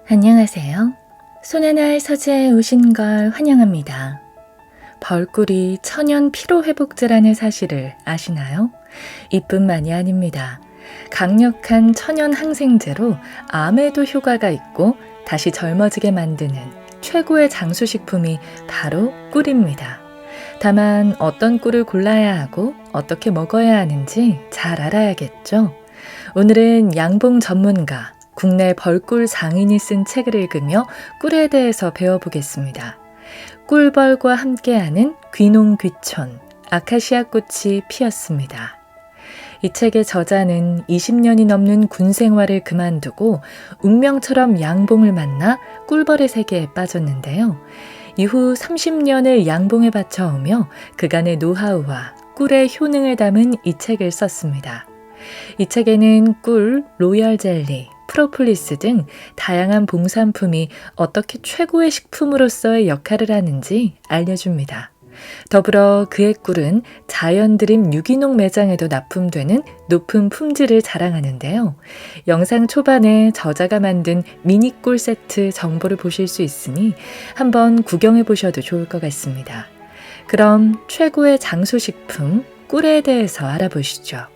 안녕하세요. 손하나의 서재에 오신 걸 환영합니다. 벌꿀이 천연 피로회복제라는 사실을 아시나요? 이뿐만이 아닙니다. 강력한 천연 항생제로 암에도 효과가 있고 다시 젊어지게 만드는 최고의 장수식품이 바로 꿀입니다. 다만 어떤 꿀을 골라야 하고 어떻게 먹어야 하는지 잘 알아야겠죠? 오늘은 양봉 전문가, 국내 벌꿀 장인이 쓴 책을 읽으며 꿀에 대해서 배워보겠습니다. 꿀벌과 함께하는 귀농귀촌, 아카시아 꽃이 피었습니다. 이 책의 저자는 20년이 넘는 군 생활을 그만두고 운명처럼 양봉을 만나 꿀벌의 세계에 빠졌는데요. 이후 30년을 양봉에 바쳐오며 그간의 노하우와 꿀의 효능을 담은 이 책을 썼습니다. 이 책에는 꿀, 로열 젤리, 프로폴리스 등 다양한 봉산품이 어떻게 최고의 식품으로서의 역할을 하는지 알려줍니다. 더불어 그의 꿀은 자연드림 유기농 매장에도 납품되는 높은 품질을 자랑하는데요. 영상 초반에 저자가 만든 미니 꿀 세트 정보를 보실 수 있으니 한번 구경해 보셔도 좋을 것 같습니다. 그럼 최고의 장수식품 꿀에 대해서 알아보시죠.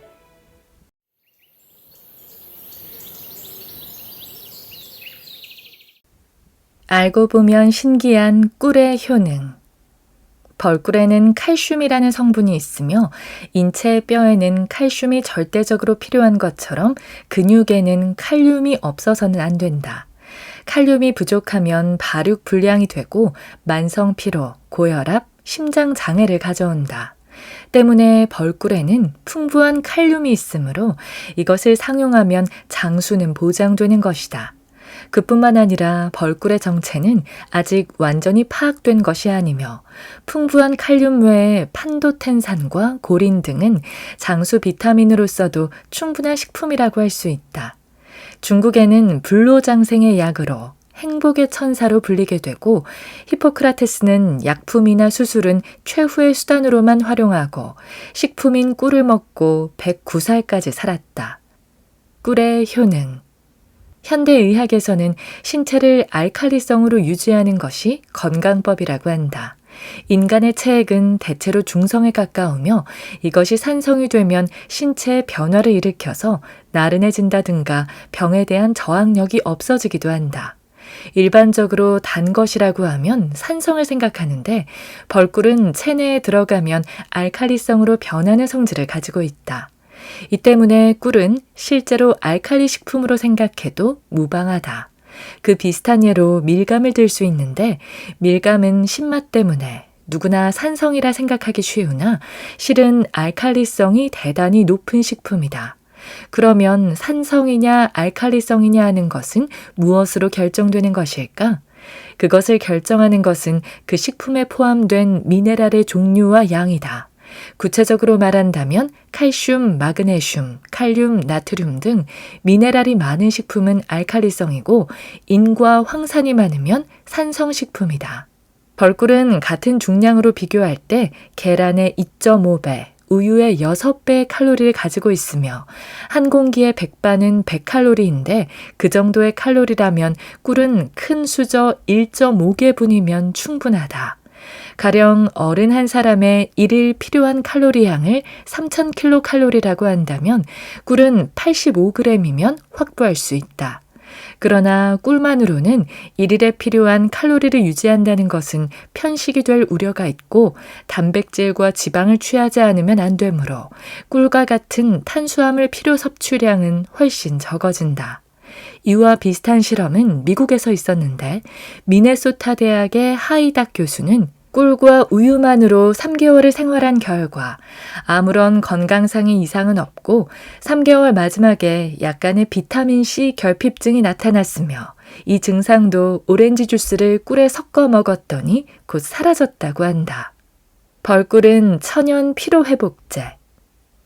알고 보면 신기한 꿀의 효능. 벌꿀에는 칼슘이라는 성분이 있으며 인체의 뼈에는 칼슘이 절대적으로 필요한 것처럼 근육에는 칼륨이 없어서는 안 된다. 칼륨이 부족하면 발육 불량이 되고 만성 피로, 고혈압, 심장 장애를 가져온다. 때문에 벌꿀에는 풍부한 칼륨이 있으므로 이것을 상용하면 장수는 보장되는 것이다. 그뿐만 아니라 벌꿀의 정체는 아직 완전히 파악된 것이 아니며 풍부한 칼륨 외에 판도텐산과 고린 등은 장수 비타민으로서도 충분한 식품이라고 할 수 있다. 중국에는 불로장생의 약으로 행복의 천사로 불리게 되고 히포크라테스는 약품이나 수술은 최후의 수단으로만 활용하고 식품인 꿀을 먹고 109살까지 살았다. 꿀의 효능. 현대의학에서는 신체를 알칼리성으로 유지하는 것이 건강법이라고 한다. 인간의 체액은 대체로 중성에 가까우며 이것이 산성이 되면 신체에 변화를 일으켜서 나른해진다든가 병에 대한 저항력이 없어지기도 한다. 일반적으로 단 것이라고 하면 산성을 생각하는데 벌꿀은 체내에 들어가면 알칼리성으로 변하는 성질을 가지고 있다. 이 때문에 꿀은 실제로 알칼리 식품으로 생각해도 무방하다. 그 비슷한 예로 밀감을 들 수 있는데 밀감은 신맛 때문에 누구나 산성이라 생각하기 쉬우나 실은 알칼리성이 대단히 높은 식품이다. 그러면 산성이냐 알칼리성이냐 하는 것은 무엇으로 결정되는 것일까? 그것을 결정하는 것은 그 식품에 포함된 미네랄의 종류와 양이다. 구체적으로 말한다면 칼슘, 마그네슘, 칼륨, 나트륨 등 미네랄이 많은 식품은 알칼리성이고 인과 황산이 많으면 산성식품이다. 벌꿀은 같은 중량으로 비교할 때 계란의 2.5배, 우유의 6배의 칼로리를 가지고 있으며 한 공기의 100바는 100칼로리인데 그 정도의 칼로리라면 꿀은 큰 수저 1.5개분이면 충분하다. 가령 어른 한 사람의 일일 필요한 칼로리량을 3000kcal라고 한다면 꿀은 85g이면 확보할 수 있다. 그러나 꿀만으로는 일일에 필요한 칼로리를 유지한다는 것은 편식이 될 우려가 있고 단백질과 지방을 취하지 않으면 안 되므로 꿀과 같은 탄수화물 필요 섭취량은 훨씬 적어진다. 이와 비슷한 실험은 미국에서 있었는데 미네소타 대학의 하이닥 교수는 꿀과 우유만으로 3개월을 생활한 결과 아무런 건강상의 이상은 없고 3개월 마지막에 약간의 비타민C 결핍증이 나타났으며 이 증상도 오렌지 주스를 꿀에 섞어 먹었더니 곧 사라졌다고 한다. 벌꿀은 천연 피로회복제.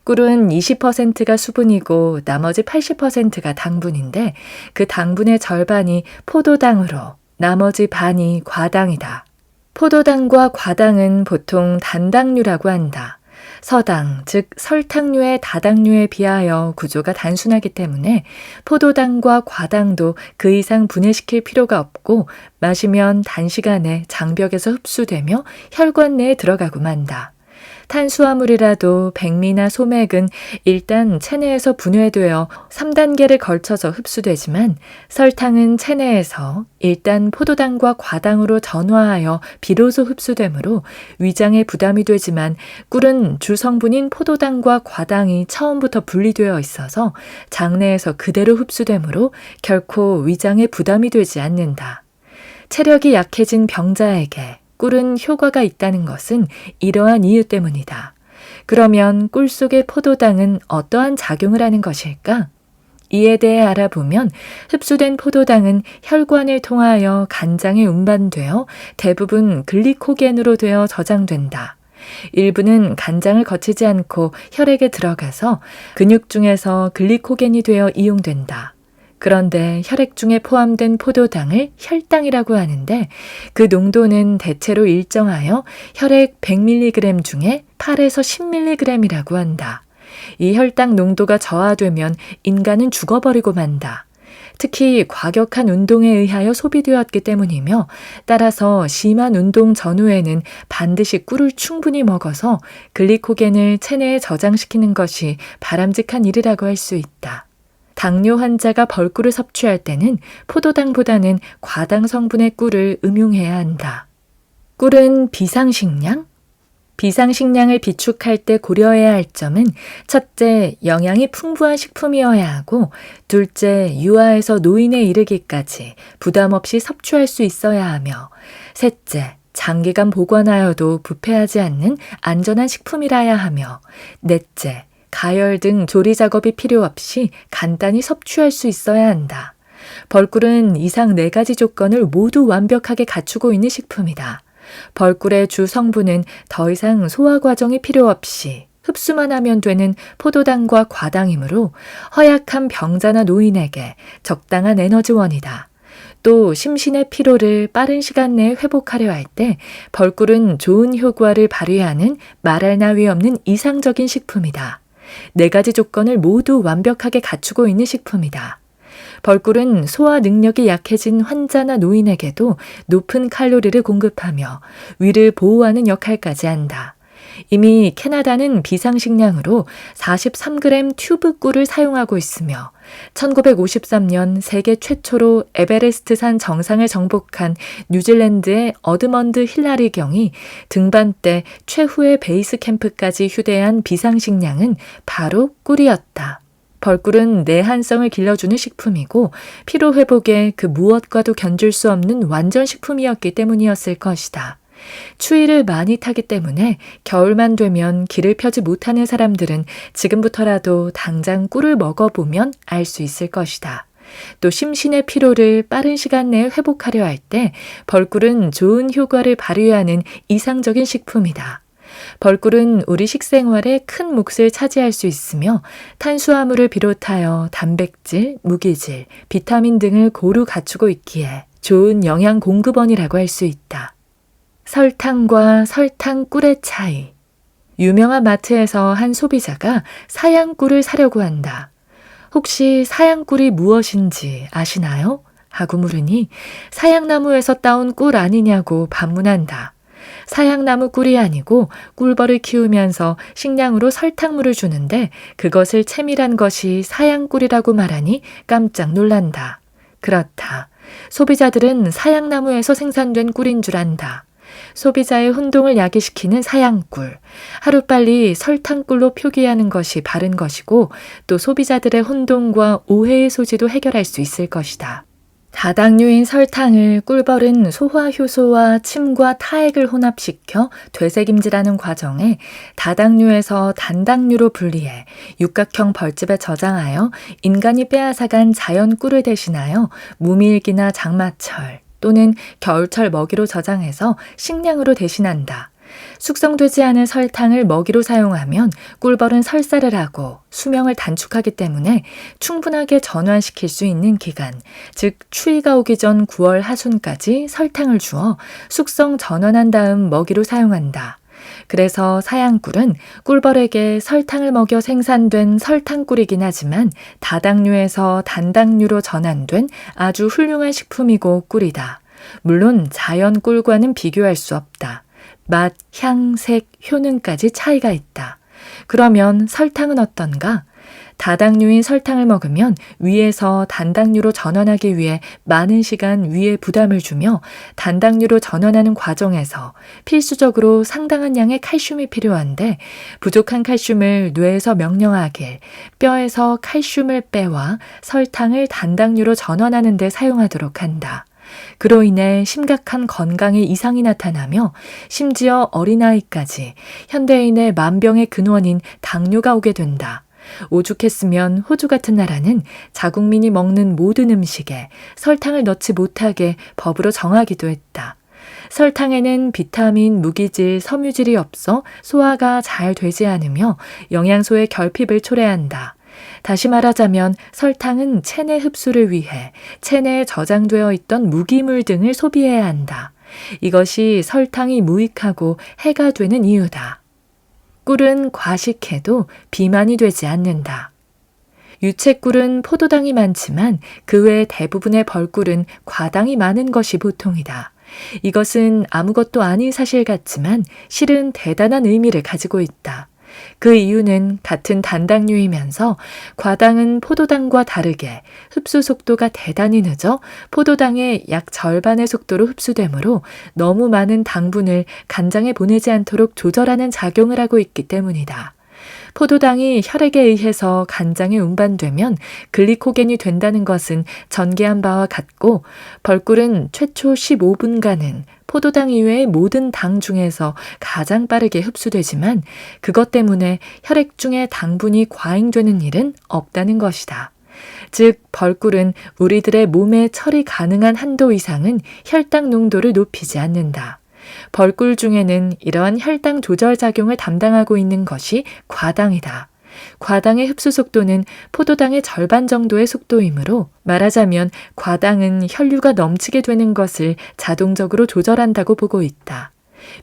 꿀은 20%가 수분이고 나머지 80%가 당분인데 그 당분의 절반이 포도당으로 나머지 반이 과당이다. 포도당과 과당은 보통 단당류라고 한다. 서당, 즉 설탕류의 다당류에 비하여 구조가 단순하기 때문에 포도당과 과당도 그 이상 분해시킬 필요가 없고 마시면 단시간에 장벽에서 흡수되며 혈관 내에 들어가고 만다. 탄수화물이라도 백미나 소맥은 일단 체내에서 분해되어 3단계를 걸쳐서 흡수되지만 설탕은 체내에서 일단 포도당과 과당으로 전화하여 비로소 흡수되므로 위장에 부담이 되지만 꿀은 주성분인 포도당과 과당이 처음부터 분리되어 있어서 장내에서 그대로 흡수되므로 결코 위장에 부담이 되지 않는다. 체력이 약해진 병자에게 꿀은 효과가 있다는 것은 이러한 이유 때문이다. 그러면 꿀 속의 포도당은 어떠한 작용을 하는 것일까? 이에 대해 알아보면 흡수된 포도당은 혈관을 통하여 간장에 운반되어 대부분 글리코겐으로 되어 저장된다. 일부는 간장을 거치지 않고 혈액에 들어가서 근육 중에서 글리코겐이 되어 이용된다. 그런데 혈액 중에 포함된 포도당을 혈당이라고 하는데 그 농도는 대체로 일정하여 혈액 100mg 중에 8에서 10mg이라고 한다. 이 혈당 농도가 저하되면 인간은 죽어버리고 만다. 특히 과격한 운동에 의하여 소비되었기 때문이며 따라서 심한 운동 전후에는 반드시 꿀을 충분히 먹어서 글리코겐을 체내에 저장시키는 것이 바람직한 일이라고 할 수 있다. 당뇨 환자가 벌꿀을 섭취할 때는 포도당보다는 과당 성분의 꿀을 음용해야 한다. 꿀은 비상식량? 비상식량을 비축할 때 고려해야 할 점은 첫째, 영양이 풍부한 식품이어야 하고 둘째, 유아에서 노인에 이르기까지 부담 없이 섭취할 수 있어야 하며 셋째, 장기간 보관하여도 부패하지 않는 안전한 식품이라야 하며 넷째, 가열 등 조리 작업이 필요 없이 간단히 섭취할 수 있어야 한다. 벌꿀은 이상 4가지 조건을 모두 완벽하게 갖추고 있는 식품이다. 벌꿀의 주 성분은 더 이상 소화 과정이 필요 없이 흡수만 하면 되는 포도당과 과당이므로 허약한 병자나 노인에게 적당한 에너지원이다. 또 심신의 피로를 빠른 시간 내에 회복하려 할 때 벌꿀은 좋은 효과를 발휘하는 말할 나위 없는 이상적인 식품이다. 4가지 조건을 모두 완벽하게 갖추고 있는 식품이다. 벌꿀은 소화 능력이 약해진 환자나 노인에게도 높은 칼로리를 공급하며 위를 보호하는 역할까지 한다. 이미 캐나다는 비상식량으로 43g 튜브 꿀을 사용하고 있으며 1953년 세계 최초로 에베레스트산 정상을 정복한 뉴질랜드의 어드먼드 힐라리 경이 등반 때 최후의 베이스 캠프까지 휴대한 비상식량은 바로 꿀이었다. 벌꿀은 내한성을 길러주는 식품이고 피로회복에 그 무엇과도 견줄 수 없는 완전 식품이었기 때문이었을 것이다. 추위를 많이 타기 때문에 겨울만 되면 길을 펴지 못하는 사람들은 지금부터라도 당장 꿀을 먹어보면 알 수 있을 것이다. 또 심신의 피로를 빠른 시간 내에 회복하려 할 때 벌꿀은 좋은 효과를 발휘하는 이상적인 식품이다. 벌꿀은 우리 식생활에 큰 몫을 차지할 수 있으며 탄수화물을 비롯하여 단백질, 무기질, 비타민 등을 고루 갖추고 있기에 좋은 영양 공급원이라고 할 수 있다. 설탕과 설탕꿀의 차이. 유명한 마트에서 한 소비자가 사양꿀을 사려고 한다. 혹시 사양꿀이 무엇인지 아시나요? 하고 물으니 사양나무에서 따온 꿀 아니냐고 반문한다. 사양나무 꿀이 아니고 꿀벌을 키우면서 식량으로 설탕물을 주는데 그것을 채밀한 것이 사양꿀이라고 말하니 깜짝 놀란다. 그렇다. 소비자들은 사양나무에서 생산된 꿀인 줄 안다. 소비자의 혼동을 야기시키는 사양꿀, 하루빨리 설탕꿀로 표기하는 것이 바른 것이고 또 소비자들의 혼동과 오해의 소지도 해결할 수 있을 것이다. 다당류인 설탕을 꿀벌은 소화효소와 침과 타액을 혼합시켜 되새김질하는 과정에 다당류에서 단당류로 분리해 육각형 벌집에 저장하여 인간이 빼앗아간 자연 꿀을 대신하여 무밀기나 장마철 또는 겨울철 먹이로 저장해서 식량으로 대신한다. 숙성되지 않은 설탕을 먹이로 사용하면 꿀벌은 설사를 하고 수명을 단축하기 때문에 충분하게 전환시킬 수 있는 기간, 즉 추위가 오기 전 9월 하순까지 설탕을 주어 숙성 전환한 다음 먹이로 사용한다. 그래서 사양꿀은 꿀벌에게 설탕을 먹여 생산된 설탕꿀이긴 하지만 다당류에서 단당류로 전환된 아주 훌륭한 식품이고 꿀이다. 물론 자연 꿀과는 비교할 수 없다. 맛, 향, 색, 효능까지 차이가 있다. 그러면 설탕은 어떤가? 다당류인 설탕을 먹으면 위에서 단당류로 전환하기 위해 많은 시간 위에 부담을 주며 단당류로 전환하는 과정에서 필수적으로 상당한 양의 칼슘이 필요한데 부족한 칼슘을 뇌에서 명령하길 뼈에서 칼슘을 빼와 설탕을 단당류로 전환하는 데 사용하도록 한다. 그로 인해 심각한 건강에 이상이 나타나며 심지어 어린아이까지 현대인의 만병의 근원인 당뇨가 오게 된다. 오죽했으면 호주 같은 나라는 자국민이 먹는 모든 음식에 설탕을 넣지 못하게 법으로 정하기도 했다. 설탕에는 비타민, 무기질, 섬유질이 없어 소화가 잘 되지 않으며 영양소의 결핍을 초래한다. 다시 말하자면 설탕은 체내 흡수를 위해 체내에 저장되어 있던 무기물 등을 소비해야 한다. 이것이 설탕이 무익하고 해가 되는 이유다. 꿀은 과식해도 비만이 되지 않는다. 유채꿀은 포도당이 많지만 그 외 대부분의 벌꿀은 과당이 많은 것이 보통이다. 이것은 아무것도 아닌 사실 같지만 실은 대단한 의미를 가지고 있다. 그 이유는 같은 단당류이면서 과당은 포도당과 다르게 흡수 속도가 대단히 늦어 포도당의 약 절반의 속도로 흡수되므로 너무 많은 당분을 간장에 보내지 않도록 조절하는 작용을 하고 있기 때문이다. 포도당이 혈액에 의해서 간장에 운반되면 글리코겐이 된다는 것은 전개한 바와 같고 벌꿀은 최초 15분간은 포도당 이외의 모든 당 중에서 가장 빠르게 흡수되지만 그것 때문에 혈액 중에 당분이 과잉되는 일은 없다는 것이다. 즉 벌꿀은 우리들의 몸에 처리 가능한 한도 이상은 혈당 농도를 높이지 않는다. 벌꿀 중에는 이러한 혈당 조절 작용을 담당하고 있는 것이 과당이다. 과당의 흡수 속도는 포도당의 절반 정도의 속도이므로 말하자면 과당은 혈류가 넘치게 되는 것을 자동적으로 조절한다고 보고 있다.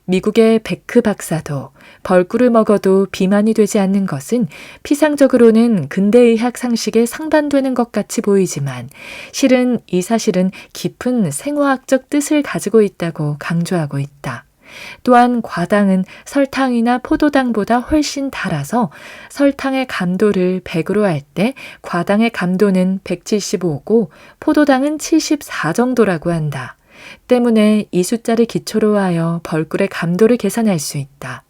미국의 베크 박사도 벌꿀을 먹어도 비만이 되지 않는 것은 피상적으로는 근대의학 상식에 상반되는 것 같이 보이지만 실은 이 사실은 깊은 생화학적 뜻을 가지고 있다고 강조하고 있다. 또한 과당은 설탕이나 포도당보다 훨씬 달아서 설탕의 감도를 100으로 할 때 과당의 감도는 175고 포도당은 74 정도라고 한다. 때문에 이 숫자를 기초로 하여 벌꿀의 감도를 계산할 수 있다.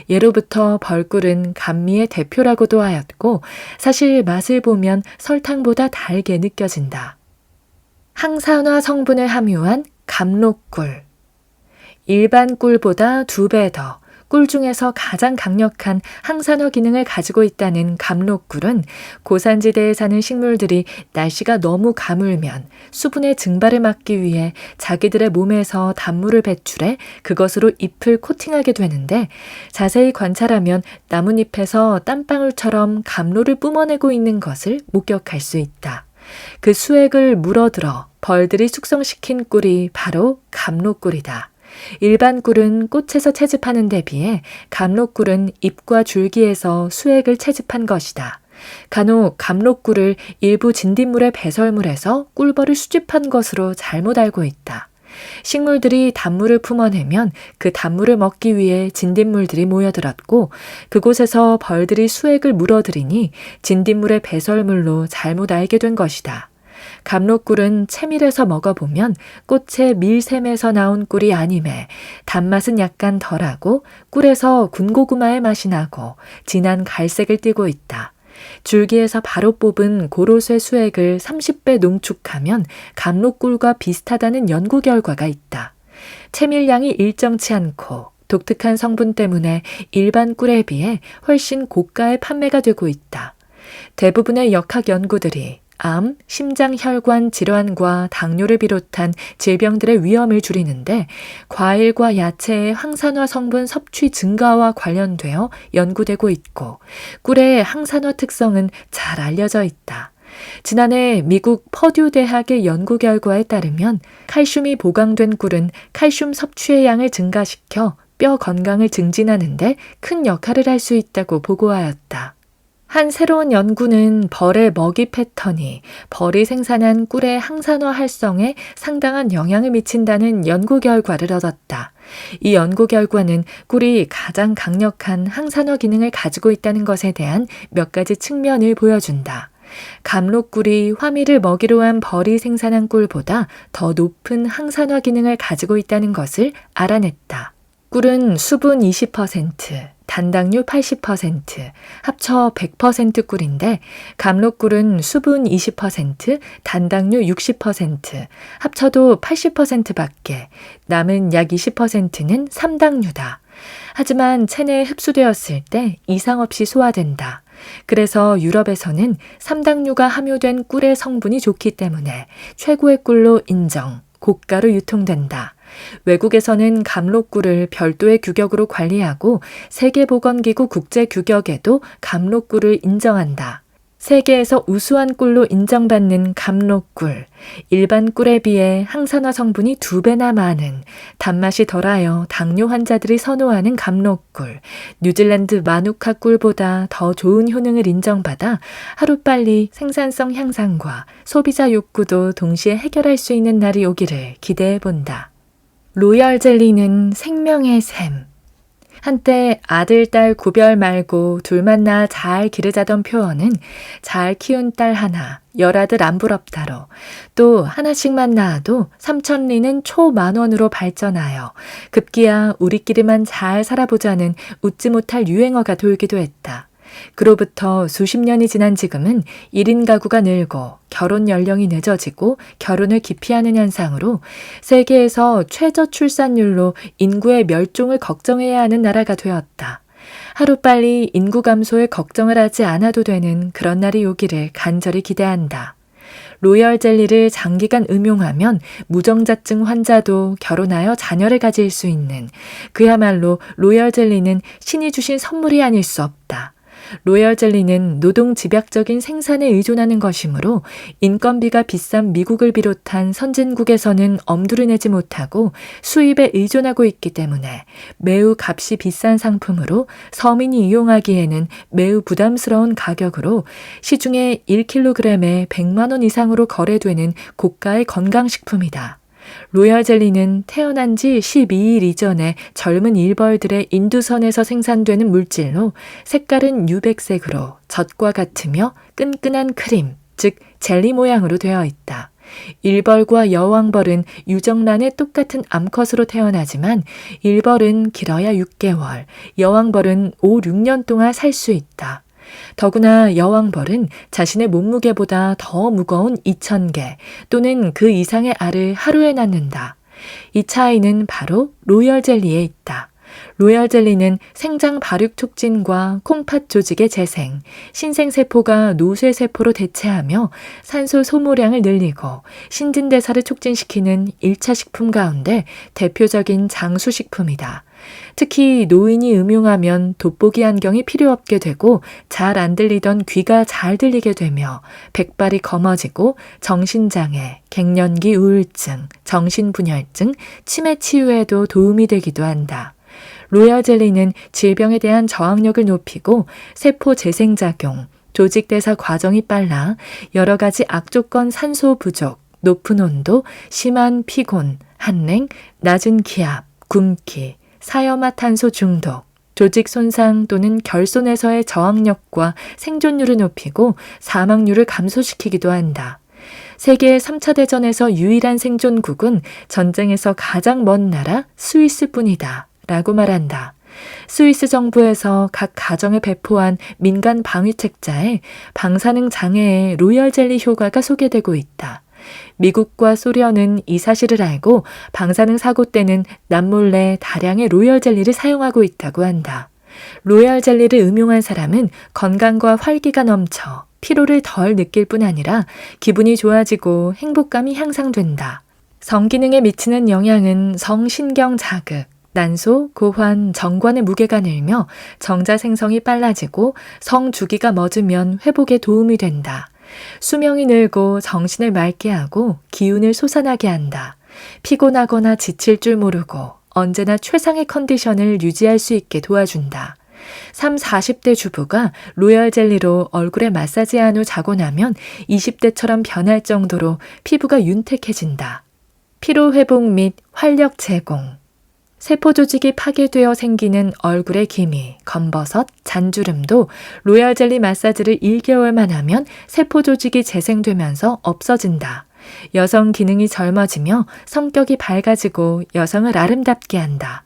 예로부터 벌꿀은 감미의 대표라고도 하였고 사실 맛을 보면 설탕보다 달게 느껴진다. 항산화 성분을 함유한 감로꿀. 일반 꿀보다 2배 더 꿀 중에서 가장 강력한 항산화 기능을 가지고 있다는 감로꿀은 고산지대에 사는 식물들이 날씨가 너무 가물면 수분의 증발을 막기 위해 자기들의 몸에서 단물을 배출해 그것으로 잎을 코팅하게 되는데 자세히 관찰하면 나뭇잎에서 땀방울처럼 감로를 뿜어내고 있는 것을 목격할 수 있다. 그 수액을 물어들어 벌들이 숙성시킨 꿀이 바로 감로꿀이다. 일반 꿀은 꽃에서 채집하는 데 비해 감로꿀은 잎과 줄기에서 수액을 채집한 것이다. 간혹 감로꿀을 일부 진딧물의 배설물에서 꿀벌을 수집한 것으로 잘못 알고 있다. 식물들이 단물을 품어내면 그 단물을 먹기 위해 진딧물들이 모여들었고 그곳에서 벌들이 수액을 물어들이니 진딧물의 배설물로 잘못 알게 된 것이다. 감로꿀은 채밀해서 먹어보면 꽃의 밀샘에서 나온 꿀이 아님에 단맛은 약간 덜하고 꿀에서 군고구마의 맛이 나고 진한 갈색을 띠고 있다. 줄기에서 바로 뽑은 고로쇠 수액을 30배 농축하면 감로꿀과 비슷하다는 연구 결과가 있다. 채밀량이 일정치 않고 독특한 성분 때문에 일반 꿀에 비해 훨씬 고가의 판매가 되고 있다. 대부분의 역학 연구들이 암, 심장혈관 질환과 당뇨를 비롯한 질병들의 위험을 줄이는데 과일과 야채의 항산화 성분 섭취 증가와 관련되어 연구되고 있고 꿀의 항산화 특성은 잘 알려져 있다. 지난해 미국 퍼듀 대학의 연구 결과에 따르면 칼슘이 보강된 꿀은 칼슘 섭취의 양을 증가시켜 뼈 건강을 증진하는데 큰 역할을 할 수 있다고 보고하였다. 한 새로운 연구는 벌의 먹이 패턴이 벌이 생산한 꿀의 항산화 활성에 상당한 영향을 미친다는 연구 결과를 얻었다. 이 연구 결과는 꿀이 가장 강력한 항산화 기능을 가지고 있다는 것에 대한 몇 가지 측면을 보여준다. 감록꿀이 화미를 먹이로 한 벌이 생산한 꿀보다 더 높은 항산화 기능을 가지고 있다는 것을 알아냈다. 꿀은 수분 20%, 단당류 80%, 합쳐 100% 꿀인데 감록꿀은 수분 20%, 단당류 60%, 합쳐도 80%밖에 남은 약 20%는 삼당류다. 하지만 체내에 흡수되었을 때 이상 없이 소화된다. 그래서 유럽에서는 삼당류가 함유된 꿀의 성분이 좋기 때문에 최고의 꿀로 인정, 고가로 유통된다. 외국에서는 감록꿀을 별도의 규격으로 관리하고 세계보건기구 국제규격에도 감록꿀을 인정한다. 세계에서 우수한 꿀로 인정받는 감록꿀, 일반 꿀에 비해 항산화 성분이 2배나 많은 단맛이 덜하여 당뇨 환자들이 선호하는 감록꿀, 뉴질랜드 마누카 꿀보다 더 좋은 효능을 인정받아 하루빨리 생산성 향상과 소비자 욕구도 동시에 해결할 수 있는 날이 오기를 기대해본다. 로열 젤리는 생명의 샘. 한때 아들, 딸 구별 말고 둘만 낳아 잘 기르자던 표어는 잘 키운 딸 하나, 열아들 안 부럽다로 또 하나씩만 낳아도 3천리는 초만원으로 발전하여 급기야 우리끼리만 잘 살아보자는 웃지 못할 유행어가 돌기도 했다. 그로부터 수십 년이 지난 지금은 1인 가구가 늘고 결혼 연령이 늦어지고 결혼을 기피하는 현상으로 세계에서 최저 출산율로 인구의 멸종을 걱정해야 하는 나라가 되었다. 하루빨리 인구 감소에 걱정을 하지 않아도 되는 그런 날이 오기를 간절히 기대한다. 로열 젤리를 장기간 음용하면 무정자증 환자도 결혼하여 자녀를 가질 수 있는 그야말로 로열 젤리는 신이 주신 선물이 아닐 수 없다. 로열 젤리는 노동 집약적인 생산에 의존하는 것이므로 인건비가 비싼 미국을 비롯한 선진국에서는 엄두를 내지 못하고 수입에 의존하고 있기 때문에 매우 값이 비싼 상품으로 서민이 이용하기에는 매우 부담스러운 가격으로 시중에 1kg에 100만 원 이상으로 거래되는 고가의 건강식품이다. 로열 젤리는 태어난 지 12일 이전에 젊은 일벌들의 인두선에서 생산되는 물질로 색깔은 유백색으로 젖과 같으며 끈끈한 크림, 즉 젤리 모양으로 되어 있다. 일벌과 여왕벌은 유정란에 똑같은 암컷으로 태어나지만 일벌은 길어야 6개월, 여왕벌은 5, 6년 동안 살 수 있다. 더구나 여왕벌은 자신의 몸무게보다 더 무거운 2,000개 또는 그 이상의 알을 하루에 낳는다. 이 차이는 바로 로열 젤리에 있다. 로열 젤리는 생장 발육 촉진과 콩팥 조직의 재생, 신생세포가 노쇠세포로 대체하며 산소 소모량을 늘리고 신진대사를 촉진시키는 1차 식품 가운데 대표적인 장수식품이다. 특히 노인이 음용하면 돋보기 안경이 필요 없게 되고 잘 안 들리던 귀가 잘 들리게 되며 백발이 검어지고 정신장애, 갱년기 우울증, 정신분열증, 치매 치유에도 도움이 되기도 한다. 로열 젤리는 질병에 대한 저항력을 높이고 세포 재생작용, 조직대사 과정이 빨라 여러 가지 악조건 산소 부족, 높은 온도, 심한 피곤, 한랭, 낮은 기압, 굶기, 사염화탄소 중독, 조직 손상 또는 결손에서의 저항력과 생존율을 높이고 사망률을 감소시키기도 한다. 세계 3차 대전에서 유일한 생존국은 전쟁에서 가장 먼 나라 스위스뿐이다 라고 말한다. 스위스 정부에서 각 가정에 배포한 민간 방위책자에 방사능 장애의 로열 젤리 효과가 소개되고 있다. 미국과 소련은 이 사실을 알고 방사능 사고 때는 남몰래 다량의 로열 젤리를 사용하고 있다고 한다. 로열 젤리를 음용한 사람은 건강과 활기가 넘쳐 피로를 덜 느낄 뿐 아니라 기분이 좋아지고 행복감이 향상된다. 성기능에 미치는 영향은 성신경 자극, 난소, 고환, 정관의 무게가 늘며 정자 생성이 빨라지고 성주기가 멎으면 회복에 도움이 된다. 수명이 늘고 정신을 맑게 하고 기운을 솟아나게 한다. 피곤하거나 지칠 줄 모르고 언제나 최상의 컨디션을 유지할 수 있게 도와준다. 3, 40대 주부가 로열 젤리로 얼굴에 마사지한 후 자고 나면 20대처럼 변할 정도로 피부가 윤택해진다. 피로 회복 및 활력 제공. 세포 조직이 파괴되어 생기는 얼굴의 기미, 검버섯, 잔주름도 로열 젤리 마사지를 1개월만 하면 세포 조직이 재생되면서 없어진다. 여성 기능이 젊어지며 성격이 밝아지고 여성을 아름답게 한다.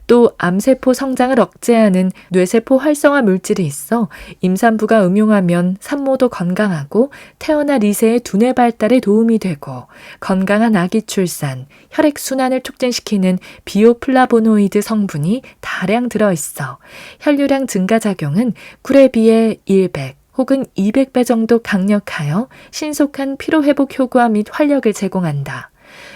또 암세포 성장을 억제하는 뇌세포 활성화 물질이 있어 임산부가 음용하면 산모도 건강하고 태어날 이세의 두뇌 발달에 도움이 되고 건강한 아기 출산, 혈액순환을 촉진시키는 비오플라보노이드 성분이 다량 들어있어 혈류량 증가 작용은 꿀에 비해 100 혹은 200배 정도 강력하여 신속한 피로회복 효과 및 활력을 제공한다.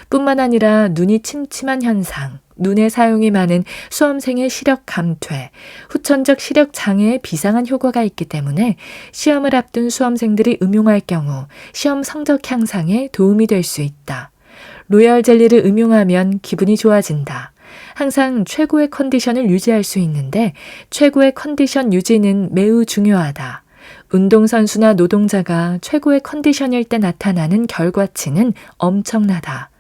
뿐만 아니라 눈이 침침한 현상, 눈의 사용이 많은 수험생의 시력 감퇴, 후천적 시력 장애에 비상한 효과가 있기 때문에 시험을 앞둔 수험생들이 음용할 경우 시험 성적 향상에 도움이 될 수 있다. 로열 젤리를 음용하면 기분이 좋아진다. 항상 최고의 컨디션을 유지할 수 있는데 최고의 컨디션 유지는 매우 중요하다. 운동선수나 노동자가 최고의 컨디션일 때 나타나는 결과치는 엄청나다.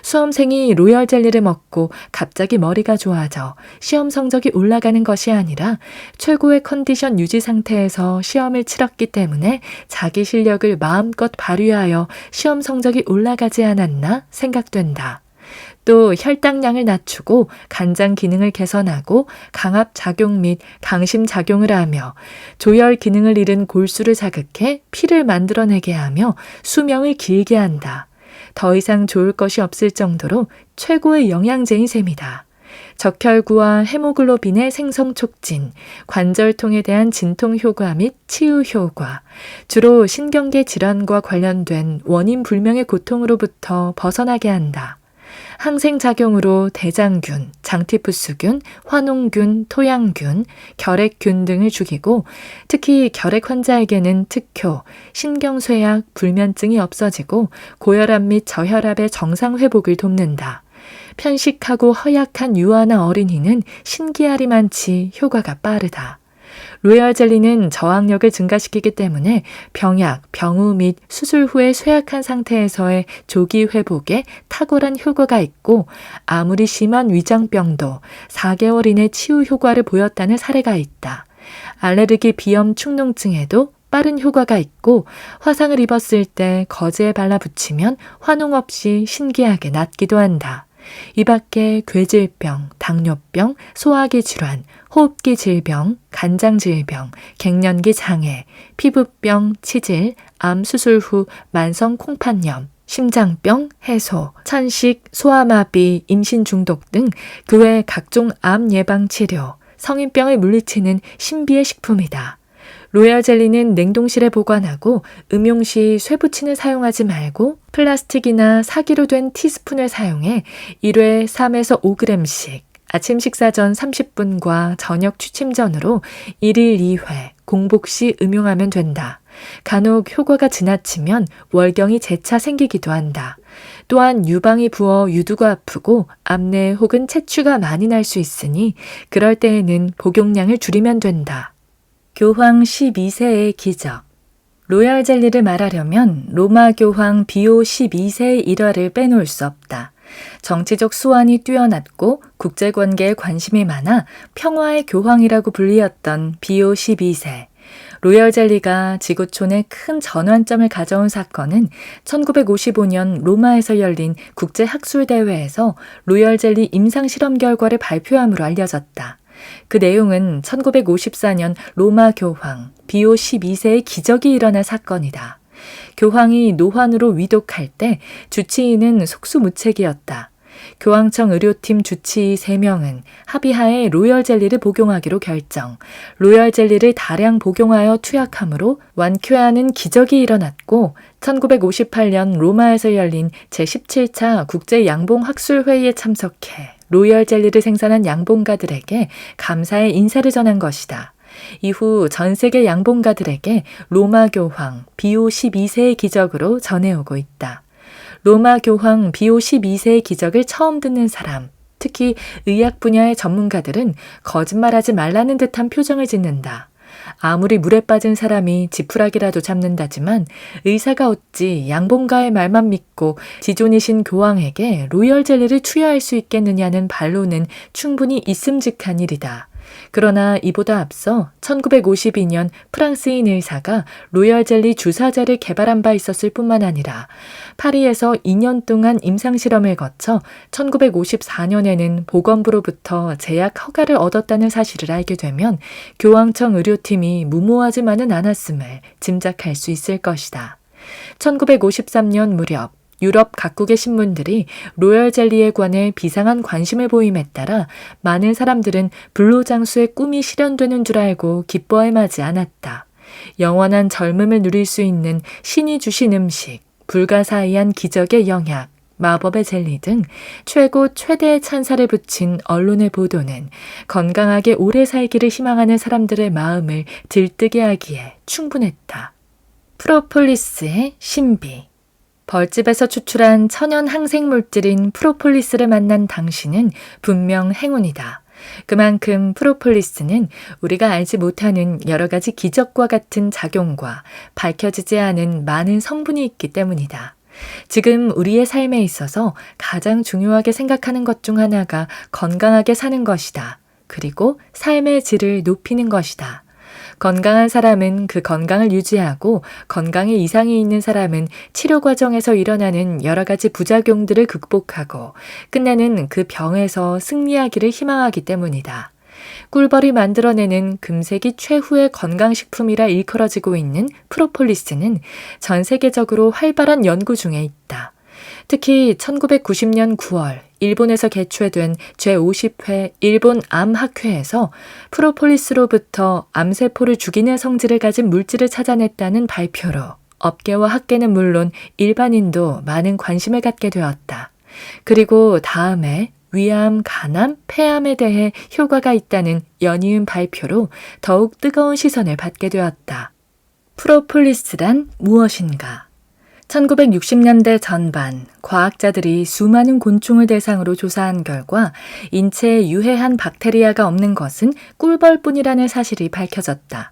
수험생이 로열 젤리를 먹고 갑자기 머리가 좋아져 시험 성적이 올라가는 것이 아니라 최고의 컨디션 유지 상태에서 시험을 치렀기 때문에 자기 실력을 마음껏 발휘하여 시험 성적이 올라가지 않았나 생각된다. 또 혈당량을 낮추고 간장 기능을 개선하고 강압 작용 및 강심 작용을 하며 조혈 기능을 잃은 골수를 자극해 피를 만들어내게 하며 수명을 길게 한다. 더 이상 좋을 것이 없을 정도로 최고의 영양제인 셈이다. 적혈구와 헤모글로빈의 생성 촉진, 관절통에 대한 진통 효과 및 치유 효과, 주로 신경계 질환과 관련된 원인 불명의 고통으로부터 벗어나게 한다. 항생작용으로 대장균, 장티푸스균, 화농균, 토양균, 결핵균 등을 죽이고 특히 결핵 환자에게는 특효, 신경쇠약, 불면증이 없어지고 고혈압 및 저혈압의 정상 회복을 돕는다. 편식하고 허약한 유아나 어린이는 신기하리만치 효과가 빠르다. 로열 젤리는 저항력을 증가시키기 때문에 병약, 병우 및 수술 후에 쇠약한 상태에서의 조기 회복에 탁월한 효과가 있고 아무리 심한 위장병도 4개월 이내 치유 효과를 보였다는 사례가 있다. 알레르기 비염 축농증에도 빠른 효과가 있고 화상을 입었을 때 거즈에 발라붙이면 화농 없이 신기하게 낫기도 한다. 이 밖에 궤질병, 당뇨병, 소화기 질환, 호흡기 질병, 간장 질병, 갱년기 장애, 피부병, 치질, 암 수술 후 만성 콩팥염, 심장병 해소, 천식, 소아마비, 임신 중독 등 그 외 각종 암 예방 치료, 성인병을 물리치는 신비의 식품이다. 로열 젤리는 냉동실에 보관하고 음용 시 쇠붙이는 사용하지 말고 플라스틱이나 사기로 된 티스푼을 사용해 1회 3에서 5g씩 아침 식사 전 30분과 저녁 취침 전으로 1일 2회 공복 시 음용하면 된다. 간혹 효과가 지나치면 월경이 재차 생기기도 한다. 또한 유방이 부어 유두가 아프고 압내 혹은 채취가 많이 날 수 있으니 그럴 때에는 복용량을 줄이면 된다. 교황 12세의 기적. 로열 젤리를 말하려면 로마 교황 비오 12세의 일화를 빼놓을 수 없다. 정치적 수완이 뛰어났고 국제관계에 관심이 많아 평화의 교황이라고 불리었던 비오 12세. 로열 젤리가 지구촌에 큰 전환점을 가져온 사건은 1955년 로마에서 열린 국제학술대회에서 로열 젤리 임상실험 결과를 발표함으로 알려졌다. 그 내용은 1954년 로마 교황 비오 12세의 기적이 일어난 사건이다. 교황이 노환으로 위독할 때 주치의는 속수무책이었다. 교황청 의료팀 주치의 3명은 합의하에 로열 젤리를 복용하기로 결정. 로열 젤리를 다량 복용하여 투약함으로 완쾌하는 기적이 일어났고 1958년 로마에서 열린 제17차 국제양봉학술회의에 참석해 로열 젤리를 생산한 양봉가들에게 감사의 인사를 전한 것이다. 이후 전 세계 양봉가들에게 로마 교황 비오 12세의 기적으로 전해오고 있다. 로마 교황 비오 12세의 기적을 처음 듣는 사람, 특히 의학 분야의 전문가들은 거짓말하지 말라는 듯한 표정을 짓는다. 아무리 물에 빠진 사람이 지푸라기라도 잡는다지만 의사가 어찌 양봉가의 말만 믿고 지존이신 교황에게 로열 젤리를 투여할 수 있겠느냐는 반론은 충분히 있음직한 일이다. 그러나 이보다 앞서 1952년 프랑스인 의사가 로열 젤리 주사제를 개발한 바 있었을 뿐만 아니라 파리에서 2년 동안 임상실험을 거쳐 1954년에는 보건부로부터 제약 허가를 얻었다는 사실을 알게 되면 교황청 의료팀이 무모하지만은 않았음을 짐작할 수 있을 것이다. 1953년 무렵 유럽 각국의 신문들이 로열 젤리에 관해 비상한 관심을 보임에 따라 많은 사람들은 불로장수의 꿈이 실현되는 줄 알고 기뻐해 마지 않았다. 영원한 젊음을 누릴 수 있는 신이 주신 음식, 불가사의한 기적의 영약, 마법의 젤리 등 최고 최대의 찬사를 붙인 언론의 보도는 건강하게 오래 살기를 희망하는 사람들의 마음을 들뜨게 하기에 충분했다. 프로폴리스의 신비. 벌집에서 추출한 천연 항생 물질인 프로폴리스를 만난 당신은 분명 행운이다. 그만큼 프로폴리스는 우리가 알지 못하는 여러 가지 기적과 같은 작용과 밝혀지지 않은 많은 성분이 있기 때문이다. 지금 우리의 삶에 있어서 가장 중요하게 생각하는 것 중 하나가 건강하게 사는 것이다. 그리고 삶의 질을 높이는 것이다. 건강한 사람은 그 건강을 유지하고 건강에 이상이 있는 사람은 치료 과정에서 일어나는 여러 가지 부작용들을 극복하고 끝내는 그 병에서 승리하기를 희망하기 때문이다. 꿀벌이 만들어내는 금세기 최후의 건강식품이라 일컬어지고 있는 프로폴리스는 전 세계적으로 활발한 연구 중에 있다. 특히 1990년 9월 일본에서 개최된 제50회 일본 암학회에서 프로폴리스로부터 암세포를 죽이는 성질을 가진 물질을 찾아냈다는 발표로 업계와 학계는 물론 일반인도 많은 관심을 갖게 되었다. 그리고 다음에 위암, 간암, 폐암에 대해 효과가 있다는 연이은 발표로 더욱 뜨거운 시선을 받게 되었다. 프로폴리스란 무엇인가? 1960년대 전반 과학자들이 수많은 곤충을 대상으로 조사한 결과 인체에 유해한 박테리아가 없는 것은 꿀벌뿐이라는 사실이 밝혀졌다.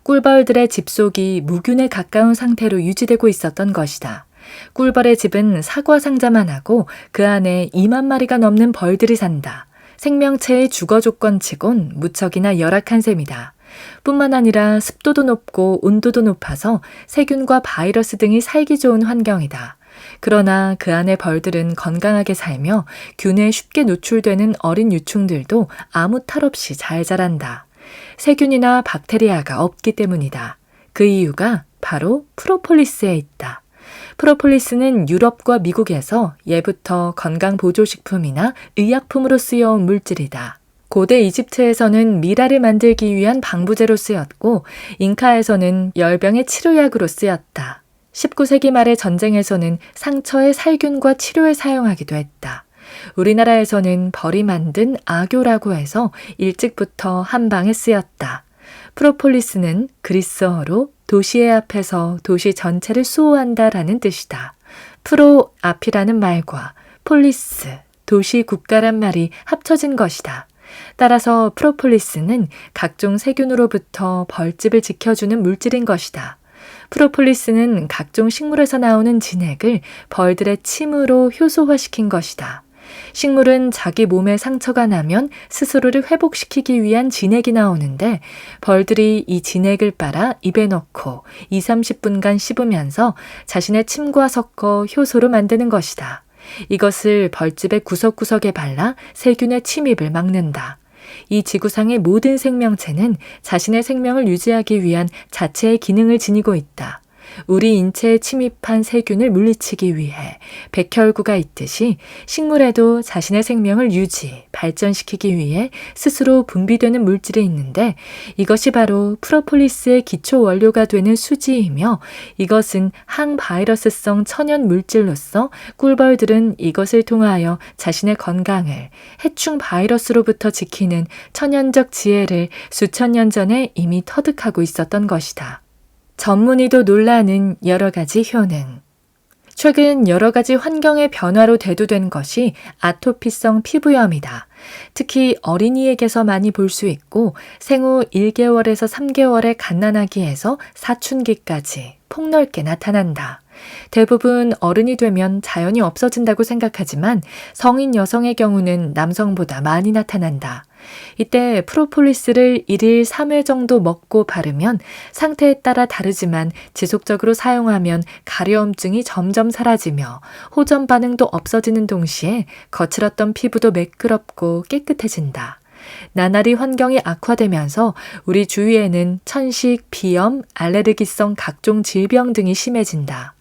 꿀벌들의 집속이 무균에 가까운 상태로 유지되고 있었던 것이다. 꿀벌의 집은 사과 상자만 하고 그 안에 2만 마리가 넘는 벌들이 산다. 생명체의 주거 조건치곤 무척이나 열악한 셈이다. 뿐만 아니라 습도도 높고 온도도 높아서 세균과 바이러스 등이 살기 좋은 환경이다. 그러나 그 안의 벌들은 건강하게 살며 균에 쉽게 노출되는 어린 유충들도 아무 탈 없이 잘 자란다. 세균이나 박테리아가 없기 때문이다. 그 이유가 바로 프로폴리스에 있다. 프로폴리스는 유럽과 미국에서 예부터 건강보조식품이나 의약품으로 쓰여온 물질이다. 고대 이집트에서는 미라를 만들기 위한 방부제로 쓰였고 잉카에서는 열병의 치료약으로 쓰였다. 19세기 말의 전쟁에서는 상처의 살균과 치료에 사용하기도 했다. 우리나라에서는 벌이 만든 악교라고 해서 일찍부터 한방에 쓰였다. 프로폴리스는 그리스어로 도시의 앞에서 도시 전체를 수호한다라는 뜻이다. 프로 앞이라는 말과 폴리스, 도시 국가란 말이 합쳐진 것이다. 따라서 프로폴리스는 각종 세균으로부터 벌집을 지켜주는 물질인 것이다. 프로폴리스는 각종 식물에서 나오는 진액을 벌들의 침으로 효소화시킨 것이다. 식물은 자기 몸에 상처가 나면 스스로를 회복시키기 위한 진액이 나오는데 벌들이 이 진액을 빨아 입에 넣고 20-30분간 씹으면서 자신의 침과 섞어 효소로 만드는 것이다. 이것을 벌집의 구석구석에 발라 세균의 침입을 막는다. 이 지구상의 모든 생명체는 자신의 생명을 유지하기 위한 자체의 기능을 지니고 있다. 우리 인체에 침입한 세균을 물리치기 위해 백혈구가 있듯이 식물에도 자신의 생명을 유지, 발전시키기 위해 스스로 분비되는 물질이 있는데 이것이 바로 프로폴리스의 기초 원료가 되는 수지이며 이것은 항바이러스성 천연 물질로서 꿀벌들은 이것을 통하여 자신의 건강을 해충 바이러스로부터 지키는 천연적 지혜를 수천 년 전에 이미 터득하고 있었던 것이다. 전문의도 놀라는 여러 가지 효능. 최근 여러 가지 환경의 변화로 대두된 것이 아토피성 피부염이다. 특히 어린이에게서 많이 볼 수 있고 생후 1개월에서 3개월의 갓난아기에서 사춘기까지 폭넓게 나타난다. 대부분 어른이 되면 자연히 없어진다고 생각하지만 성인 여성의 경우는 남성보다 많이 나타난다. 이때 프로폴리스를 1일 3회 정도 먹고 바르면 상태에 따라 다르지만 지속적으로 사용하면 가려움증이 점점 사라지며 호전 반응도 없어지는 동시에 거칠었던 피부도 매끄럽고 깨끗해진다. 나날이 환경이 악화되면서 우리 주위에는 천식, 비염, 알레르기성 각종 질병 등이 심해진다.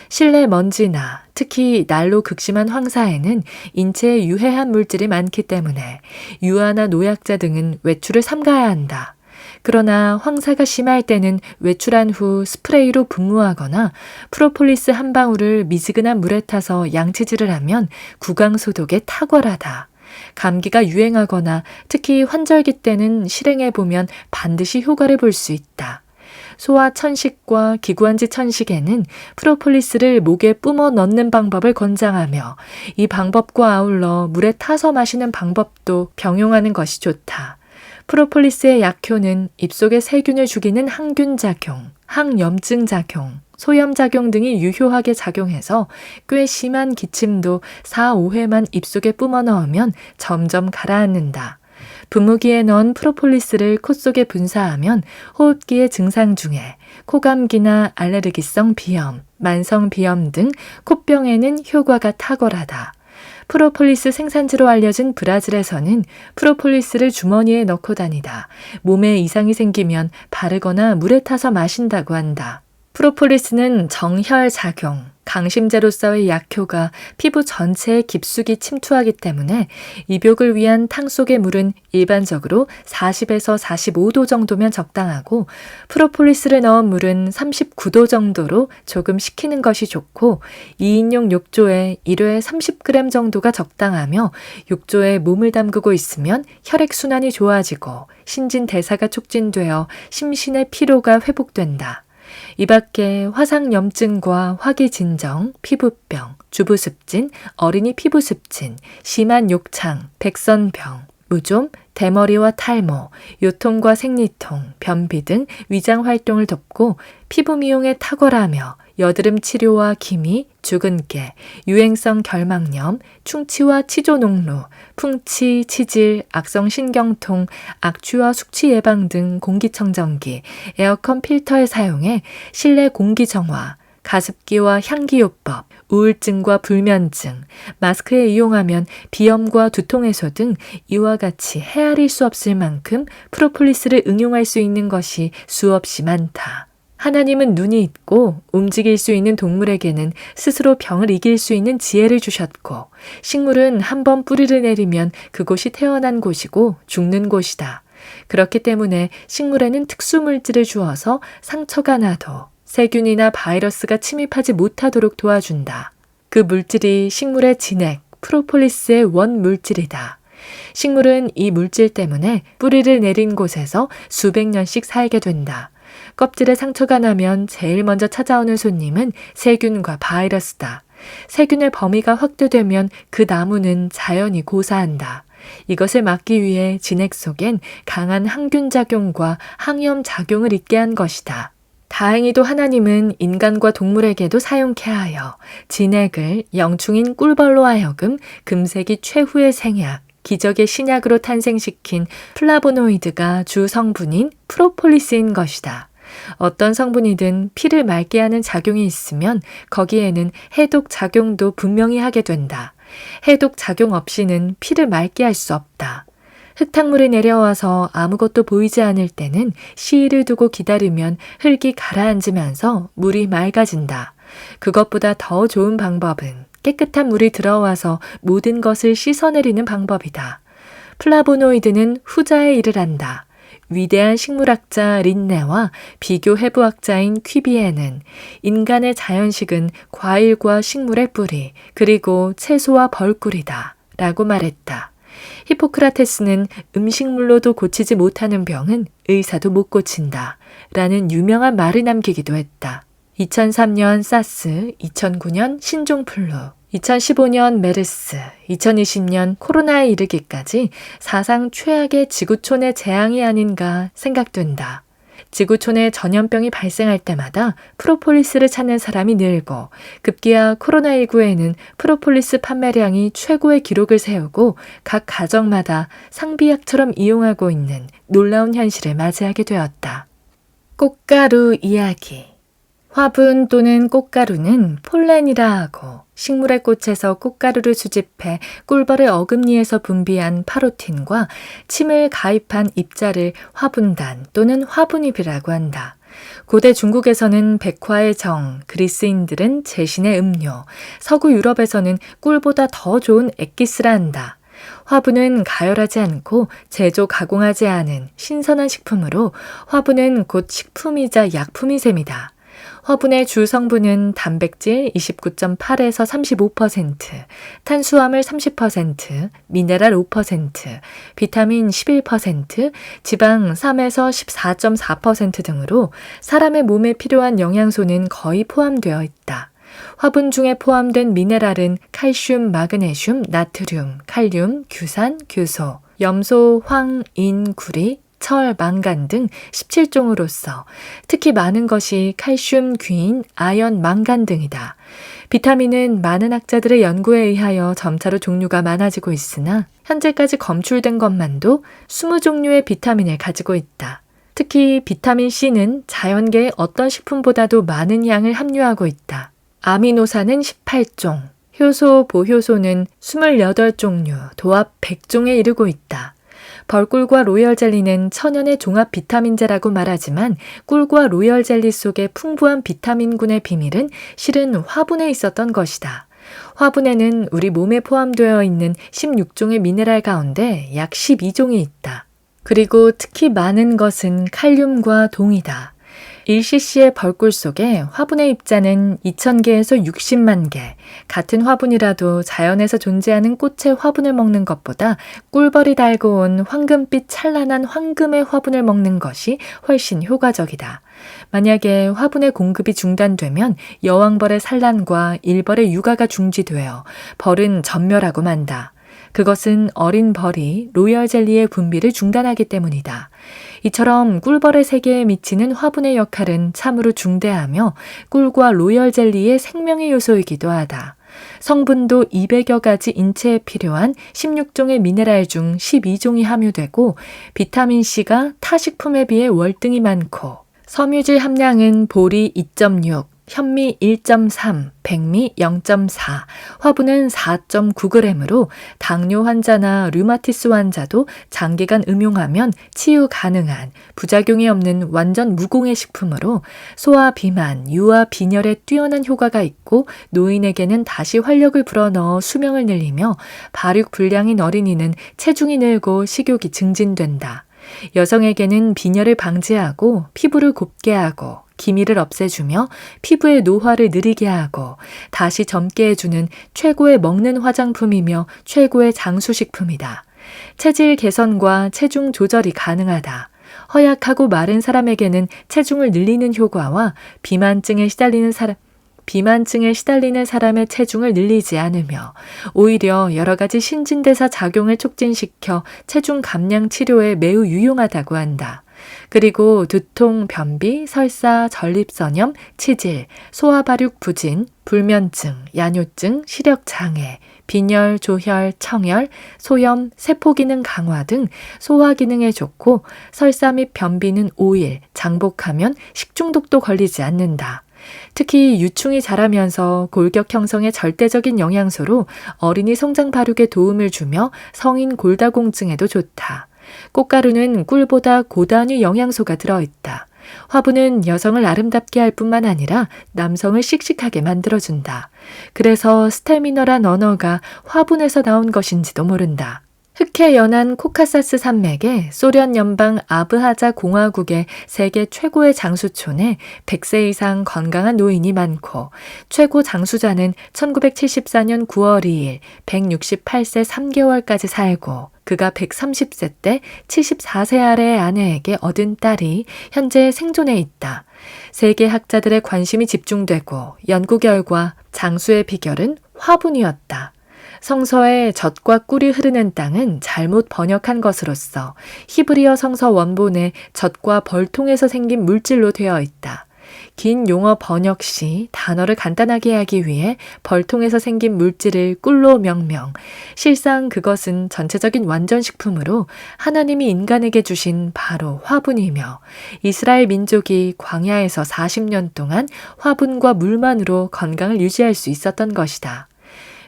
실내 먼지나 특히 난로 극심한 황사에는 인체에 유해한 물질이 많기 때문에 유아나 노약자 등은 외출을 삼가야 한다. 그러나 황사가 심할 때는 외출한 후 스프레이로 분무하거나 프로폴리스 한 방울을 미지근한 물에 타서 양치질을 하면 구강 소독에 탁월하다. 감기가 유행하거나 특히 환절기 때는 실행해보면 반드시 효과를 볼 수 있다. 소아 천식과 기구안지 천식에는 프로폴리스를 목에 뿜어 넣는 방법을 권장하며 이 방법과 아울러 물에 타서 마시는 방법도 병용하는 것이 좋다. 프로폴리스의 약효는 입속의 세균을 죽이는 항균 작용, 항염증 작용, 소염 작용 등이 유효하게 작용해서 꽤 심한 기침도 4, 5회만 입속에 뿜어 넣으면 점점 가라앉는다. 분무기에 넣은 프로폴리스를 코 속에 분사하면 호흡기의 증상 중에 코감기나 알레르기성 비염, 만성 비염 등 콧병에는 효과가 탁월하다. 프로폴리스 생산지로 알려진 브라질에서는 프로폴리스를 주머니에 넣고 다니다 몸에 이상이 생기면 바르거나 물에 타서 마신다고 한다. 프로폴리스는 정혈작용, 강심제로서의 약효가 피부 전체에 깊숙이 침투하기 때문에 입욕을 위한 탕 속의 물은 일반적으로 40에서 45도 정도면 적당하고 프로폴리스를 넣은 물은 39도 정도로 조금 식히는 것이 좋고 2인용 욕조에 1회에 30g 정도가 적당하며 욕조에 몸을 담그고 있으면 혈액순환이 좋아지고 신진대사가 촉진되어 심신의 피로가 회복된다. 이 밖에 화상염증과 화기진정, 피부병, 주부습진, 어린이 피부습진, 심한 욕창, 백선병, 무좀, 대머리와 탈모, 요통과 생리통, 변비 등 위장 활동을 돕고 피부 미용에 탁월하며 여드름 치료와 기미, 주근깨, 유행성 결막염, 충치와 치조농루, 풍치, 치질, 악성 신경통, 악취와 숙취 예방 등 공기청정기, 에어컨 필터의 사용에 실내 공기 정화, 가습기와 향기요법, 우울증과 불면증, 마스크에 이용하면 비염과 두통 해소 등 이와 같이 헤아릴 수 없을 만큼 프로폴리스를 응용할 수 있는 것이 수없이 많다. 하나님은 눈이 있고 움직일 수 있는 동물에게는 스스로 병을 이길 수 있는 지혜를 주셨고 식물은 한번 뿌리를 내리면 그곳이 태어난 곳이고 죽는 곳이다. 그렇기 때문에 식물에는 특수 물질을 주어서 상처가 나도 세균이나 바이러스가 침입하지 못하도록 도와준다. 그 물질이 식물의 진액, 프로폴리스의 원 물질이다. 식물은 이 물질 때문에 뿌리를 내린 곳에서 수백 년씩 살게 된다. 껍질에 상처가 나면 제일 먼저 찾아오는 손님은 세균과 바이러스다. 세균의 범위가 확대되면 그 나무는 자연히 고사한다. 이것을 막기 위해 진액 속엔 강한 항균 작용과 항염 작용을 있게 한 것이다. 다행히도 하나님은 인간과 동물에게도 사용케 하여 진액을 영충인 꿀벌로 하여금 금세기 최후의 생약, 기적의 신약으로 탄생시킨 플라보노이드가 주 성분인 프로폴리스인 것이다. 어떤 성분이든 피를 맑게 하는 작용이 있으면 거기에는 해독 작용도 분명히 하게 된다. 해독 작용 없이는 피를 맑게 할 수 없다. 흙탕물이 내려와서 아무것도 보이지 않을 때는 시일을 두고 기다리면 흙이 가라앉으면서 물이 맑아진다. 그것보다 더 좋은 방법은 깨끗한 물이 들어와서 모든 것을 씻어내리는 방법이다. 플라보노이드는 후자의 일을 한다. 위대한 식물학자 린네와 비교 해부학자인 퀴비에는 인간의 자연식은 과일과 식물의 뿌리, 그리고 채소와 벌꿀이다 라고 말했다. 히포크라테스는 음식물로도 고치지 못하는 병은 의사도 못 고친다 라는 유명한 말을 남기기도 했다. 2003년 사스, 2009년 신종플루, 2015년 메르스, 2020년 코로나에 이르기까지 사상 최악의 지구촌의 재앙이 아닌가 생각된다. 지구촌에 전염병이 발생할 때마다 프로폴리스를 찾는 사람이 늘고 급기야 코로나19에는 프로폴리스 판매량이 최고의 기록을 세우고 각 가정마다 상비약처럼 이용하고 있는 놀라운 현실을 맞이하게 되었다. 꽃가루 이야기. 화분 또는 꽃가루는 폴렌이라 하고 식물의 꽃에서 꽃가루를 수집해 꿀벌의 어금니에서 분비한 파로틴과 침을 가입한 입자를 화분단 또는 화분잎이라고 한다. 고대 중국에서는 백화의 정, 그리스인들은 제신의 음료, 서구 유럽에서는 꿀보다 더 좋은 액기스라 한다. 화분은 가열하지 않고 제조 가공하지 않은 신선한 식품으로 화분은 곧 식품이자 약품이 셈이다. 화분의 주 성분은 단백질 29.8에서 35%, 탄수화물 30%, 미네랄 5%, 비타민 11%, 지방 3에서 14.4% 등으로 사람의 몸에 필요한 영양소는 거의 포함되어 있다. 화분 중에 포함된 미네랄은 칼슘, 마그네슘, 나트륨, 칼륨, 규산, 규소, 염소, 황, 인, 구리, 철, 망간 등 17종으로서 특히 많은 것이 칼슘, 귀인, 아연, 망간 등이다. 비타민은 많은 학자들의 연구에 의하여 점차로 종류가 많아지고 있으나 현재까지 검출된 것만도 20종류의 비타민을 가지고 있다. 특히 비타민 C는 자연계의 어떤 식품보다도 많은 양을 함유하고 있다. 아미노산은 18종, 효소, 보효소는 28종류, 도합 100종에 이르고 있다. 벌꿀과 로열 젤리는 천연의 종합 비타민제라고 말하지만 꿀과 로열 젤리 속의 풍부한 비타민군의 비밀은 실은 화분에 있었던 것이다. 화분에는 우리 몸에 포함되어 있는 16종의 미네랄 가운데 약 12종이 있다. 그리고 특히 많은 것은 칼륨과 동이다. 1cc의 벌꿀 속에 화분의 입자는 2000개에서 60만 개. 같은 화분이라도 자연에서 존재하는 꽃의 화분을 먹는 것보다 꿀벌이 달고 온 황금빛 찬란한 황금의 화분을 먹는 것이 훨씬 효과적이다. 만약에 화분의 공급이 중단되면 여왕벌의 산란과 일벌의 육아가 중지되어 벌은 전멸하고 만다. 그것은 어린 벌이 로열 젤리의 분비를 중단하기 때문이다. 이처럼 꿀벌의 세계에 미치는 화분의 역할은 참으로 중대하며 꿀과 로열 젤리의 생명의 요소이기도 하다. 성분도 200여 가지 인체에 필요한 16종의 미네랄 중 12종이 함유되고 비타민C가 타 식품에 비해 월등히 많고 섬유질 함량은 보리 2.6, 현미 1.3, 백미 0.4, 화분은 4.9g으로 당뇨 환자나 류마티스 환자도 장기간 음용하면 치유 가능한 부작용이 없는 완전 무공해 식품으로 소화 비만, 유아 빈혈에 뛰어난 효과가 있고 노인에게는 다시 활력을 불어넣어 수명을 늘리며 발육 불량인 어린이는 체중이 늘고 식욕이 증진된다. 여성에게는 빈혈을 방지하고 피부를 곱게 하고 기미를 없애주며 피부의 노화를 느리게 하고 다시 젊게 해주는 최고의 먹는 화장품이며 최고의 장수식품이다. 체질 개선과 체중 조절이 가능하다. 허약하고 마른 사람에게는 체중을 늘리는 효과와 비만증에 시달리는 사람의 체중을 늘리지 않으며 오히려 여러 가지 신진대사 작용을 촉진시켜 체중 감량 치료에 매우 유용하다고 한다. 그리고 두통, 변비, 설사, 전립선염, 치질, 소화발육 부진, 불면증, 야뇨증, 시력장애, 빈혈, 조혈, 청혈, 소염, 세포기능 강화 등 소화기능에 좋고 설사 및 변비는 5일, 장복하면 식중독도 걸리지 않는다. 특히 유충이 자라면서 골격 형성에 절대적인 영양소로 어린이 성장 발육에 도움을 주며 성인 골다공증에도 좋다. 꽃가루는 꿀보다 고단위 영양소가 들어있다. 화분은 여성을 아름답게 할 뿐만 아니라 남성을 씩씩하게 만들어준다. 그래서 스테미너란 언어가 화분에서 나온 것인지도 모른다. 흑해 연안 코카사스 산맥의 소련 연방 아브하자 공화국의 세계 최고의 장수촌에 100세 이상 건강한 노인이 많고 최고 장수자는 1974년 9월 2일 168세 3개월까지 살고 그가 130세 때 74세 아래의 아내에게 얻은 딸이 현재 생존해 있다. 세계 학자들의 관심이 집중되고 연구 결과 장수의 비결은 화분이었다. 성서에 젖과 꿀이 흐르는 땅은 잘못 번역한 것으로서 히브리어 성서 원본에 젖과 벌통에서 생긴 물질로 되어 있다. 긴 용어 번역 시 단어를 간단하게 하기 위해 벌통에서 생긴 물질을 꿀로 명명. 실상 그것은 전체적인 완전식품으로 하나님이 인간에게 주신 바로 화분이며 이스라엘 민족이 광야에서 40년 동안 화분과 물만으로 건강을 유지할 수 있었던 것이다.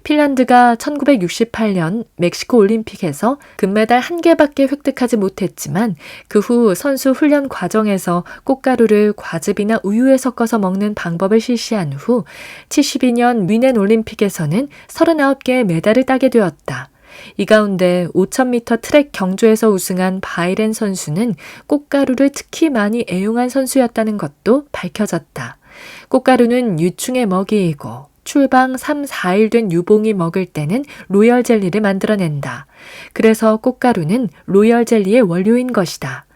핀란드가 1968년 멕시코 올림픽에서 금메달 1개밖에 획득하지 못했지만 그 후 선수 훈련 과정에서 꽃가루를 과즙이나 우유에 섞어서 먹는 방법을 실시한 후 72년 뮌헨 올림픽에서는 39개의 메달을 따게 되었다. 이 가운데 5000m 트랙 경주에서 우승한 바이렌 선수는 꽃가루를 특히 많이 애용한 선수였다는 것도 밝혀졌다. 꽃가루는 유충의 먹이이고 출방 3, 4일 된 유봉이 먹을 때는 로열 젤리를 만들어낸다. 그래서 꽃가루는 로열 젤리의 원료인 것이다.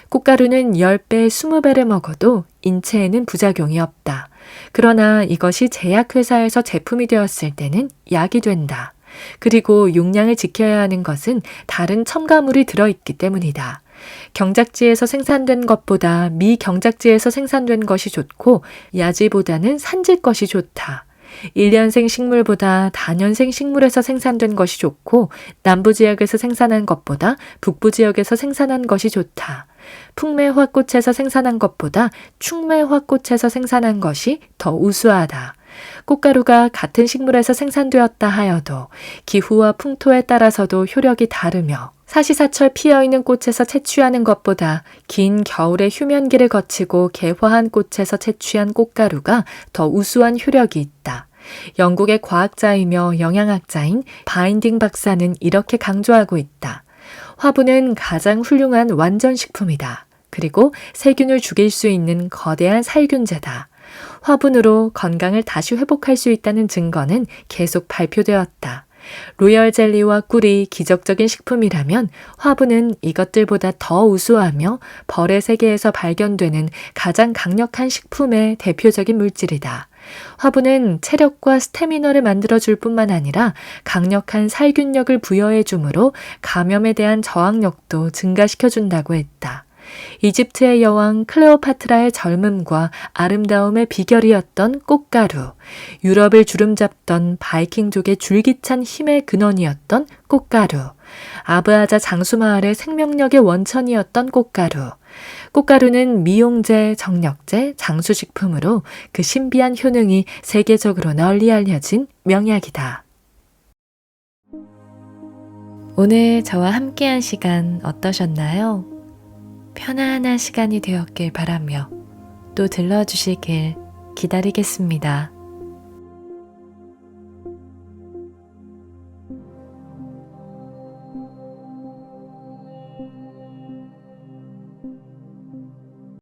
꽃가루는 10배, 20배를 먹어도 인체에는 부작용이 없다. 그러나 이것이 제약회사에서 제품이 되었을 때는 약이 된다. 그리고 용량을 지켜야 하는 것은 다른 첨가물이 들어있기 때문이다. 경작지에서 생산된 것보다 미경작지에서 생산된 것이 좋고 야지보다는 산지 것이 좋다. 1년생 식물보다 다년생 식물에서 생산된 것이 좋고 남부지역에서 생산한 것보다 북부지역에서 생산한 것이 좋다. 풍매화꽃에서 생산한 것보다 충매화꽃에서 생산한 것이 더 우수하다. 꽃가루가 같은 식물에서 생산되었다 하여도 기후와 풍토에 따라서도 효력이 다르며 사시사철 피어있는 꽃에서 채취하는 것보다 긴 겨울의 휴면기를 거치고 개화한 꽃에서 채취한 꽃가루가 더 우수한 효력이 있다. 영국의 과학자이며 영양학자인 바인딩 박사는 이렇게 강조하고 있다. 화분은 가장 훌륭한 완전식품이다. 그리고 세균을 죽일 수 있는 거대한 살균제다. 화분으로 건강을 다시 회복할 수 있다는 증거는 계속 발표되었다. 로열 젤리와 꿀이 기적적인 식품이라면 화분은 이것들보다 더 우수하며 벌의 세계에서 발견되는 가장 강력한 식품의 대표적인 물질이다. 화분은 체력과 스태미너를 만들어줄 뿐만 아니라 강력한 살균력을 부여해 주므로 감염에 대한 저항력도 증가시켜준다고 했다. 이집트의 여왕 클레오파트라의 젊음과 아름다움의 비결이었던 꽃가루, 유럽을 주름잡던 바이킹족의 줄기찬 힘의 근원이었던 꽃가루, 아브아자 장수마을의 생명력의 원천이었던 꽃가루. 꽃가루는 미용제, 정력제, 장수식품으로 그 신비한 효능이 세계적으로 널리 알려진 명약이다. 오늘 저와 함께한 시간 어떠셨나요? 편안한 시간이 되었길 바라며 또 들러주시길 기다리겠습니다.